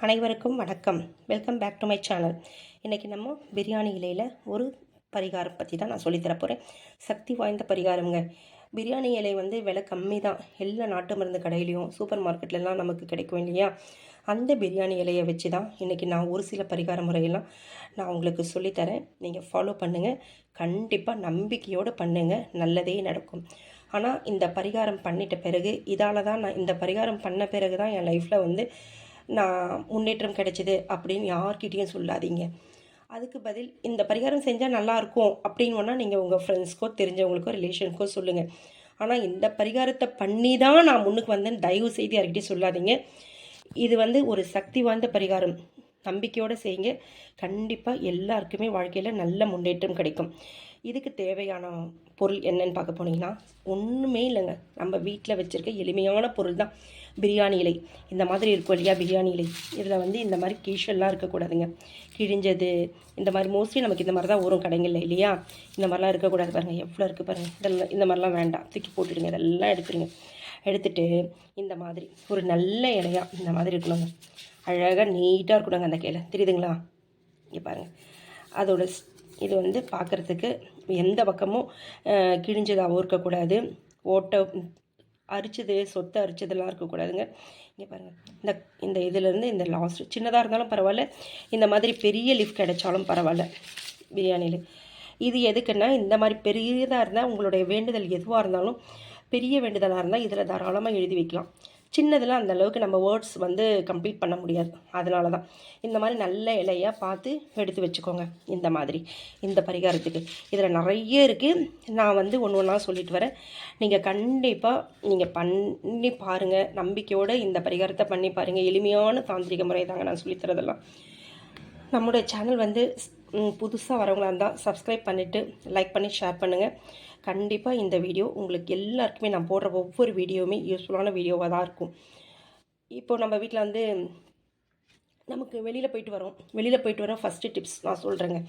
அனைவருக்கும் வணக்கம். Welcome back to my channel. இன்றைக்கி நம்ம பிரியாணி இலையில் ஒரு பரிகாரம் பற்றி தான் நான் சொல்லித்தர போகிறேன். சக்தி வாய்ந்த பரிகாரங்க. பிரியாணி இலை விலை கம்மி தான். எல்லா நாட்டு மருந்து கடையிலையும் சூப்பர் மார்க்கெட்லலாம் நமக்கு கிடைக்கும் இல்லையா? அந்த பிரியாணி இலையை வச்சு தான் இன்றைக்கி நான் ஒரு சில பரிகார முறையெல்லாம் நான் உங்களுக்கு சொல்லித்தரேன். நீங்கள் ஃபாலோ பண்ணுங்கள். கண்டிப்பாக நம்பிக்கையோடு பண்ணுங்கள், நல்லதே நடக்கும். ஆனால் இந்த பரிகாரம் பண்ணிட்ட பிறகு இதால் தான் நான் இந்த பரிகாரம் பண்ண பிறகு தான் என் லைஃப்பில் நான் முன்னேற்றம் கிடைச்சிது அப்படின்னு யார்கிட்டையும் சொல்லாதீங்க. அதுக்கு பதில் இந்த பரிகாரம் செஞ்சால் நல்லாயிருக்கும் அப்படின்னு வேணால் நீங்கள் உங்கள் ஃப்ரெண்ட்ஸ்க்கோ தெரிஞ்சவங்களுக்கோ ரிலேஷனுக்கோ சொல்லுங்கள். ஆனால் இந்த பரிகாரத்தை பண்ணி தான் நான் முன்னுக்கு வந்தேன்னு தயவு செய்து யார்கிட்டையும் சொல்லாதீங்க. இது ஒரு சக்தி வாய்ந்த பரிகாரம். நம்பிக்கையோடு செய்யுங்க. கண்டிப்பாக எல்லாருக்குமே வாழ்க்கையில் நல்ல முன்னேற்றம் கிடைக்கும். இதுக்கு தேவையான பொருள் என்னன்னு பார்க்க போனீங்கன்னா ஒன்றுமே இல்லைங்க. நம்ம வீட்டில் வச்சுருக்க எளிமையான பொருள் தான் பிரியாணி இலை. இந்த மாதிரி இருக்கும் இல்லையா பிரியாணி இலை, இதில் இந்த மாதிரி கீஷெல்லாம் இருக்கக்கூடாதுங்க. கிழிஞ்சது இந்த மாதிரி மோஸ்ட்லி நமக்கு இந்த மாதிரி தான் வரும் கடைங்களில் இல்லையா? இந்த மாதிரிலாம் இருக்கக்கூடாது. பாருங்கள் எவ்வளோ இருக்குது பாருங்கள். இதெல்லாம் இந்த மாதிரிலாம் வேண்டாம், தூக்கி போட்டுடுங்க. இதெல்லாம் எடுத்துருங்க. எடுத்துட்டு இந்த மாதிரி ஒரு நல்ல இலையாக இந்த மாதிரி இருக்கணுங்க. அழகாக நீட்டாக இருக்கணுங்க அந்த கையில். தெரியுதுங்களா? இங்கே பாருங்கள். அதோட இது பார்க்குறதுக்கு எந்த பக்கமும் கிழிஞ்சதாகவும் இருக்கக்கூடாது. ஓட்டை அரிச்சது சொத்தை அரிச்சதெல்லாம் இருக்கக்கூடாதுங்க. இங்கே பாருங்கள். இந்த இந்த இதிலேருந்து இந்த லாஸ்ட் சின்னதாக இருந்தாலும் பரவாயில்ல, இந்த மாதிரி பெரிய லீஃப் கிடைச்சாலும் பரவாயில்ல பிரியாணியில். இது எதுக்குன்னா இந்த மாதிரி பெரியதாக இருந்தால் உங்களுடைய வேண்டுதல் எதுவாக இருந்தாலும், பெரிய வேண்டுதலாக இருந்தால் இதில் தாராளமாக எழுதி வைக்கலாம். சின்னதில் அந்த அளவுக்கு நம்ம வேர்ட்ஸ் கம்ப்ளீட் பண்ண முடியாது. அதனால தான் இந்த மாதிரி நல்ல இலையாக பார்த்து எடுத்து வச்சுக்கோங்க. இந்த மாதிரி இந்த பரிகாரத்துக்கு இதில் நிறைய இருக்குது. நான் ஒன்று ஒன்றா சொல்லிட்டு வரேன். நீங்கள் கண்டிப்பாக நீங்கள் பண்ணி பாருங்கள். நம்பிக்கையோடு இந்த பரிகாரத்தை பண்ணி பாருங்கள். எளிமையான தாந்திரிக முறை தாங்க நான் சொல்லித்தரதெல்லாம். நம்முடைய சேனல் புதுசாக வரவங்களாக இருந்தால் சப்ஸ்கிரைப் பண்ணிவிட்டு லைக் பண்ணி ஷேர் பண்ணுங்கள். கண்டிப்பாக இந்த வீடியோ உங்களுக்கு எல்லாருக்குமே நான் போடுற ஒவ்வொரு வீடியோவுமே யூஸ்ஃபுல்லான வீடியோவாக தான் இருக்கும். இப்போது நம்ம வீட்டில் நமக்கு வெளியில் போயிட்டு வரோம். ஃபஸ்ட்டு டிப்ஸ் நான் சொல்கிறேங்க.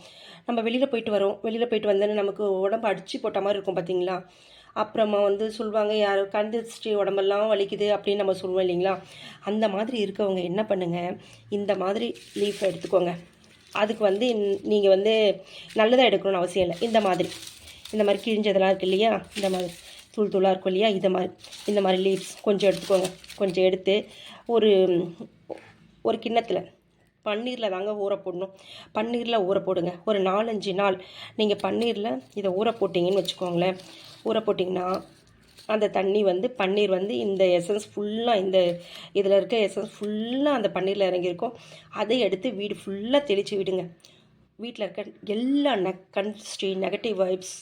நம்ம வெளியில் போயிட்டு வந்தோன்னு நமக்கு உடம்பு அடித்து போட்ட மாதிரி இருக்கும் பார்த்தீங்களா? அப்புறமா சொல்லுவாங்க, யாரோ கண்டிச்சு உடம்பெல்லாம் வலிக்குது அப்படின்னு நம்ம சொல்லுவோம் இல்லைங்களா? அந்த மாதிரி இருக்கவங்க என்ன பண்ணுங்கள், இந்த மாதிரி லீஃப் எடுத்துக்கோங்க. அதுக்கு நீங்கள் நல்லதாக எடுக்கணும்னு அவசியம் இல்லை. இந்த மாதிரி கிழிஞ்சதெல்லாம் இருக்குது இல்லையா? இந்த மாதிரி தூளாக இருக்கும் இல்லையா? இந்த மாதிரி லீவ்ஸ் கொஞ்சம் எடுத்துக்கோங்க. கொஞ்சம் எடுத்து ஒரு கிண்ணத்தில் பன்னீரில் தாங்க ஊற போடணும். பன்னீரில் ஊற போடுங்க. ஒரு 4-5 நாள் நீங்கள் பன்னீரில் இதை ஊற போட்டிங்கன்னு வச்சுக்கோங்களேன். ஊற போட்டிங்கன்னா அந்த தண்ணி பன்னீர் இந்த எசன்ஸ் ஃபுல்லாக இந்த இதில் இருக்க எசன்ஸ் ஃபுல்லாக அந்த பன்னீரில் இறங்கியிருக்கும். அதை எடுத்து வீடு ஃபுல்லாக தெளித்து விடுங்க. வீட்டில் இருக்க எல்லா கன்ஸ்ட்ரி நெகட்டிவ் வைப்ஸ்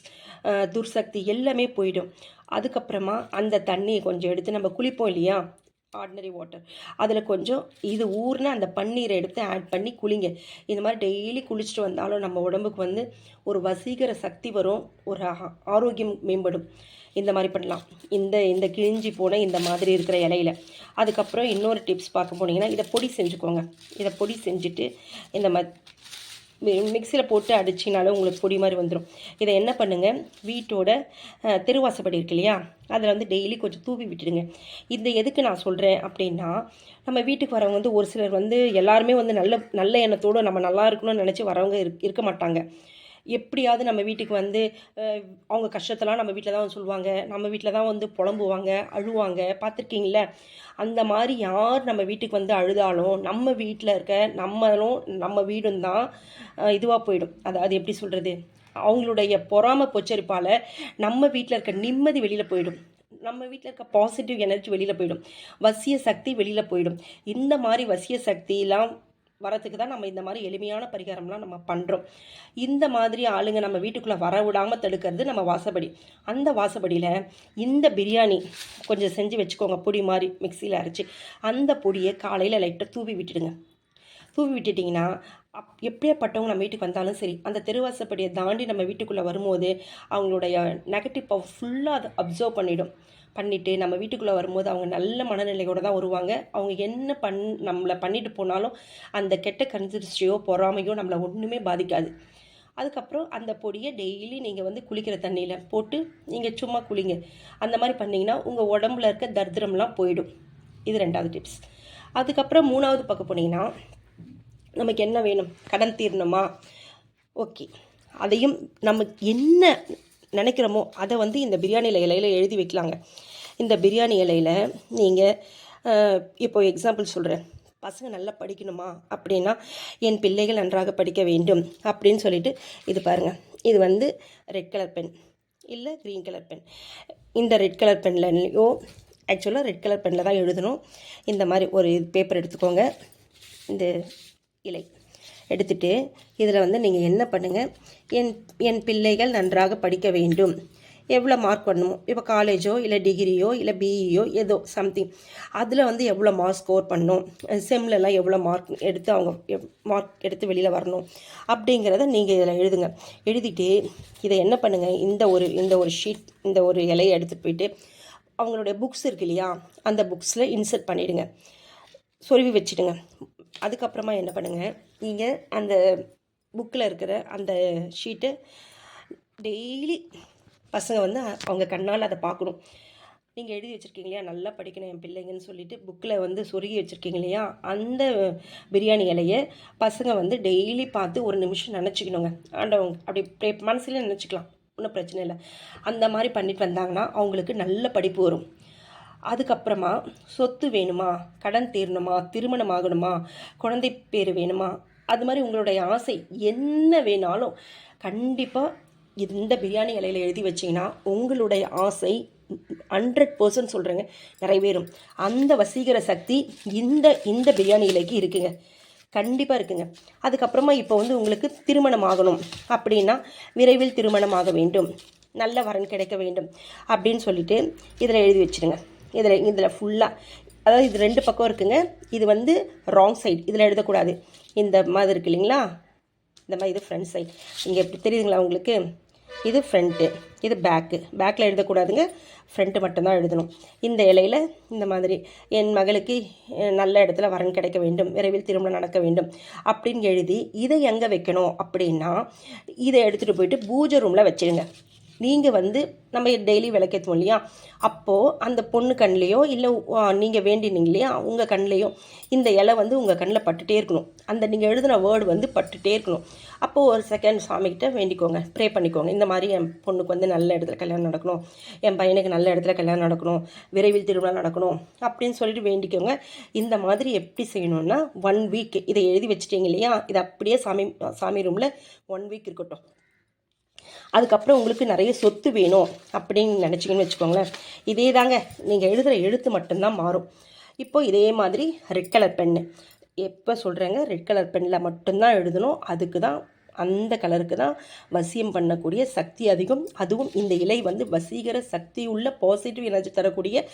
துர்சக்தி எல்லாமே போயிடும். அதுக்கப்புறமா அந்த தண்ணியை கொஞ்சம் எடுத்து நம்ம குளிப்போம் இல்லையா, ஆர்டினரி வாட்டர், அதில் கொஞ்சம் இது ஊர்ன அந்த பன்னீரை எடுத்து ஆட் பண்ணி குளிங்க. இந்த மாதிரி டெய்லி குளிச்சுட்டு வந்தாலும் நம்ம உடம்புக்கு ஒரு வசீகர சக்தி வரும், ஒரு ஆரோக்கியம் மேம்படும். இந்த மாதிரி பண்ணலாம். இந்த கிழிஞ்சி போன இந்த மாதிரி இருக்கிற இலையில. அதுக்கப்புறம் இன்னொரு டிப்ஸ் பார்க்க போனீங்கன்னா இதை பொடி செஞ்சுக்கோங்க. இதை பொடி செஞ்சுட்டு இந்த மிக்சியில் போட்டு அடிச்சினாலும் உங்களுக்கு பொடி மாதிரி வந்துடும். இதை என்ன பண்ணுங்கள், வீட்டோட தெருவாசப்படி இருக்கு இல்லையா, அதில் டெய்லி கொஞ்சம் தூவி விட்டுடுங்க. இந்த எதுக்கு நான் சொல்கிறேன் அப்படின்னா, நம்ம வீட்டுக்கு வரவங்க ஒரு சிலர் எல்லாருமே நல்ல நல்ல எண்ணத்தோடு நம்ம நல்லா இருக்கணும்னு நினச்சி வரவங்க இருக்க மாட்டாங்க. எப்படியாவது நம்ம வீட்டுக்கு அவங்க கஷ்டத்தெல்லாம் நம்ம வீட்டில் தான் சொல்லுவாங்க. நம்ம வீட்டில் தான் புலம்புவாங்க, அழுவாங்க. பார்த்துருக்கீங்கள? அந்த மாதிரி யார் நம்ம வீட்டுக்கு அழுதாலும் நம்ம வீட்டில் இருக்க நம்ம வீடும் தான் இதுவாக போயிடும். அதாவது எப்படி சொல்கிறது, அவங்களுடைய பொறாமை பொச்சரிப்பால் நம்ம வீட்டில் இருக்க நிம்மதி வெளியில் போயிடும். நம்ம வீட்டில் இருக்க பாசிட்டிவ் எனர்ஜி வெளியில் போயிடும். வசிய சக்தி வெளியில் போயிடும். இந்த மாதிரி வசிய சக்தியெலாம் வரத்துக்கு தான் நம்ம இந்த மாதிரி எளிமையான பரிகாரம்லாம் நம்ம பண்ணுறோம். இந்த மாதிரி ஆளுங்க நம்ம வீட்டுக்குள்ளே வர விடாமல் தடுக்கிறது நம்ம வாசப்படி. அந்த வாசப்படியில் இந்த பிரியாணி கொஞ்சம் செஞ்சு வச்சுக்கோங்க. பொடி மாதிரி மிக்சியில் அரைச்சி அந்த பொடியை காலையில் லைட்டாக தூவி விட்டுடுங்க. தூவி விட்டுட்டிங்கன்னா எப்படியாப்பட்டவங்க நம்ம வீட்டுக்கு வந்தாலும் சரி, அந்த தெருவாசப்படியை தாண்டி நம்ம வீட்டுக்குள்ளே வரும்போது அவங்களுடைய நெகட்டிவ் பவர் ஃபுல்லாக அதை அப்சர்வ் பண்ணிவிட்டு நம்ம வீட்டுக்குள்ளே வரும்போது அவங்க நல்ல மனநிலையோடு தான் வருவாங்க. அவங்க என்ன நம்மளை பண்ணிட்டு போனாலும் அந்த கெட்ட கன்சிஸ்டியோ பொறாமையோ நம்மளை ஒன்றுமே பாதிக்காது. அதுக்கப்புறம் அந்த பொடியை டெய்லி நீங்கள் குளிக்கிற தண்ணியில் போட்டு நீங்கள் சும்மா குளிங்க. அந்த மாதிரி பண்ணிங்கன்னா உங்கள் உடம்புல இருக்க தரித்திரம்லாம் போயிடும். இது 2வது டிப்ஸ். அதுக்கப்புறம் 3வது பக்கம் போனீங்கன்னா நமக்கு என்ன வேணும், கடன் தீரணுமா, ஓகே, அதையும் நம்ம என்ன நினைக்கிறோமோ அதை வந்து இந்த பிரியாணி இலையில் எழுதி வைக்கலாங்க. இந்த பிரியாணி இலையில் நீங்கள் இப்போ எக்ஸாம்பிள் சொல்கிறேன், பசங்க நல்லா படிக்கணுமா அப்படின்னா என் பிள்ளைகள் நன்றாக படிக்க வேண்டும் அப்படின்னு சொல்லிட்டு இது பாருங்கள், இது வந்து ரெட் கலர் பென் இல்லை க்ரீன் கலர் பென். இந்த ரெட் கலர் பென்லையோ ஆக்சுவலாக ரெட் கலர் பெனில் தான் எழுதணும். இந்த மாதிரி ஒரு பேப்பர் எடுத்துக்கோங்க, இந்த இலை எடுத்துகிட்டு இதில் வந்து நீங்கள் என்ன பண்ணுங்கள், என் பிள்ளைகள் நன்றாக படிக்க வேண்டும், எவ்வளோ மார்க் பண்ணணுமோ, இப்போ காலேஜோ இல்லை டிகிரியோ இல்லை பிஇயோ ஏதோ சம்திங், அதில் வந்து எவ்வளோ மார்க் ஸ்கோர் பண்ணணும், செம்லலாம் எவ்வளோ மார்க் எடுத்து அவங்க மார்க் எடுத்து வெளியில் வரணும் அப்படிங்கிறத நீங்கள் இதில் எழுதுங்க. எழுதிட்டு இதை என்ன பண்ணுங்கள், இந்த ஒரு ஷீட், இந்த ஒரு இலையை எடுத்துகிட்டு போயிட்டு அவங்களுடைய புக்ஸ் இருக்கு இல்லையா, அந்த புக்ஸில் இன்சர்ட் பண்ணிவிடுங்க, சொருவி வச்சுடுங்க. அதுக்கப்புறமா என்ன பண்ணுங்கள், நீங்கள் அந்த புக்கில் இருக்கிற அந்த ஷீட்டை டெய்லி பசங்க வந்து அவங்க கண்ணால் அதை பார்க்கணும். நீங்கள் எழுதி வச்சுருக்கீங்க இல்லையா, நல்லா படிக்கணும் என் பிள்ளைங்கன்னு சொல்லிட்டு புக்கில் வந்து சொருகி வச்சுருக்கீங்க இல்லையா, அந்த பிரியாணி இலையை பசங்க வந்து டெய்லி பார்த்து ஒரு நிமிஷம் நினச்சிக்கணுங்க. ஆண்டவங்க அப்படி மனசுல நினச்சிக்கலாம், ஒன்றும் பிரச்சனை இல்லை. அந்த மாதிரி பண்ணிட்டு வந்தாங்கன்னா அவங்களுக்கு நல்ல படிப்பு வரும். அதுக்கப்புறமா சொத்து வேணுமா, கடன் தீரணுமா, திருமணம் ஆகணுமா, குழந்தை பேர் வேணுமா, அது மாதிரி உங்களுடைய ஆசை என்ன வேணாலும் கண்டிப்பாக இந்த பிரியாணி இலையில் எழுதி வச்சிங்கன்னா உங்களுடைய ஆசை 100% சொல்கிறேங்க நிறைவேறும். அந்த வசீகர சக்தி இந்த பிரியாணி இலைக்கு இருக்குங்க, கண்டிப்பாக இருக்குங்க. அதுக்கப்புறமா இப்போ வந்து உங்களுக்கு திருமணம் ஆகணும் அப்படின்னா விரைவில் திருமணம் ஆக வேண்டும், நல்ல வரன் கிடைக்க வேண்டும் அப்படின்னு சொல்லிட்டு இதில் எழுதி வச்சுருங்க. இதில் ஃபுல்லாக, அதாவது இது 2 பக்கம் இருக்குங்க, இது வந்து ராங் சைடு, இதில் எழுதக்கூடாது. இந்த மாதிரி இருக்கு இல்லைங்களா, இந்த மாதிரி இது ஃப்ரண்ட் சைடு, இங்கே எப்படி தெரியுதுங்களா உங்களுக்கு, இது ஃப்ரண்ட்டு, இது பேக்கில் எழுதக்கூடாதுங்க, ஃப்ரண்ட்டு மட்டும்தான் எழுதணும். இந்த இலையில் இந்த மாதிரி என் மகளுக்கு நல்ல இடத்துல வரன் கிடைக்க வேண்டும், விரைவில் திருமணம் நடக்க வேண்டும் அப்படின்னு எழுதி இதை எங்கே வைக்கணும் அப்படின்னா இதை எடுத்துகிட்டு போயிட்டு பூஜை ரூமில் வச்சுடுங்க. நீங்கள் வந்து நம்ம டெய்லி விளக்கேற்றுவோம் இல்லையா, அப்போது அந்த பொண்ணு கண்லேயோ இல்லை நீங்கள் வேண்டினீங்க இல்லையா உங்கள் கண்லேயோ இந்த இலை வந்து உங்கள் கண்ணில் பட்டுகிட்டே இருக்கணும், அந்த நீங்கள் எழுதின வேர்டு வந்து பட்டுகிட்டே இருக்கணும். அப்போது ஒரு செகண்ட் சாமிக்கிட்ட வேண்டிக்கோங்க, ப்ரே பண்ணிக்கோங்க, இந்த மாதிரி என் பொண்ணுக்கு வந்து நல்ல இடத்துல கல்யாணம் நடக்கணும், என் பையனுக்கு நல்ல இடத்துல கல்யாணம் நடக்கணும், விரைவில் திருமணம் நடக்கணும் அப்படின்னு சொல்லிட்டு வேண்டிக்கோங்க. இந்த மாதிரி எப்படி செய்யணும்னா 1 வீக் இதை எழுதி வச்சுட்டீங்க இல்லையா, இது அப்படியே சாமி ரூமில் 1 வீக் இருக்கட்டும். அதுக்கப்புறம் உங்களுக்கு நிறைய சொத்து வேணும் அப்படின்னு நினச்சிங்கன்னு வச்சுக்கோங்களேன், இதே தாங்க நீங்கள் எழுதுகிற எழுத்து மட்டும்தான் மாறும். இப்போது இதே மாதிரி ரெட் கலர் பென்னு, எப்போ சொல்கிறேங்க, ரெட் கலர் பென்னில் மட்டும்தான் எழுதணும். அதுக்கு தான், அந்த கலருக்கு தான் வசியம் பண்ணக்கூடிய சக்தி அதிகம். அதுவும் இந்த இலை வந்து வசீகர சக்தி உள்ள பாசிட்டிவ் எனர்ஜி தரக்கூடிய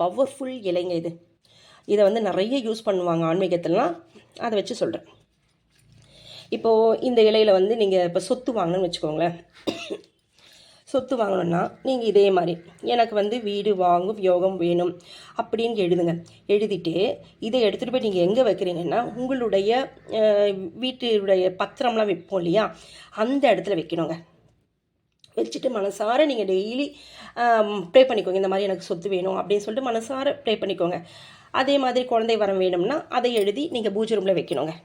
பவர்ஃபுல் இலைங்க இது. இதை வந்து நிறைய யூஸ் பண்ணுவாங்க ஆன்மீகத்திலலாம், அதை வச்சு சொல்கிறேன். இப்போது இந்த இலையில் வந்து நீங்கள் இப்போ சொத்து வாங்கணும்னு வச்சுக்கோங்களேன், சொத்து வாங்கணுன்னா நீங்கள் இதே மாதிரி எனக்கு வந்து வீடு வாங்கும் யோகம் வேணும் அப்படின்னு எழுதுங்க. எழுதிட்டு இதை எடுத்துகிட்டு போய் நீங்கள் எங்கே வைக்கிறீங்கன்னா உங்களுடைய வீட்டுடைய பத்திரம்லாம் வைப்போம் இல்லையா, அந்த இடத்துல வைக்கணுங்க. வச்சுட்டு மனசார நீங்கள் டெய்லி ப்ரே பண்ணிக்கோங்க, இந்த மாதிரி எனக்கு சொத்து வேணும் அப்படின்னு சொல்லிட்டு மனசார ப்ரே பண்ணிக்கோங்க. அதே மாதிரி குழந்தை வரம் வேணும்னா அதை எழுதி நீங்கள் பூஜை ரூமில் வைக்கணுங்க.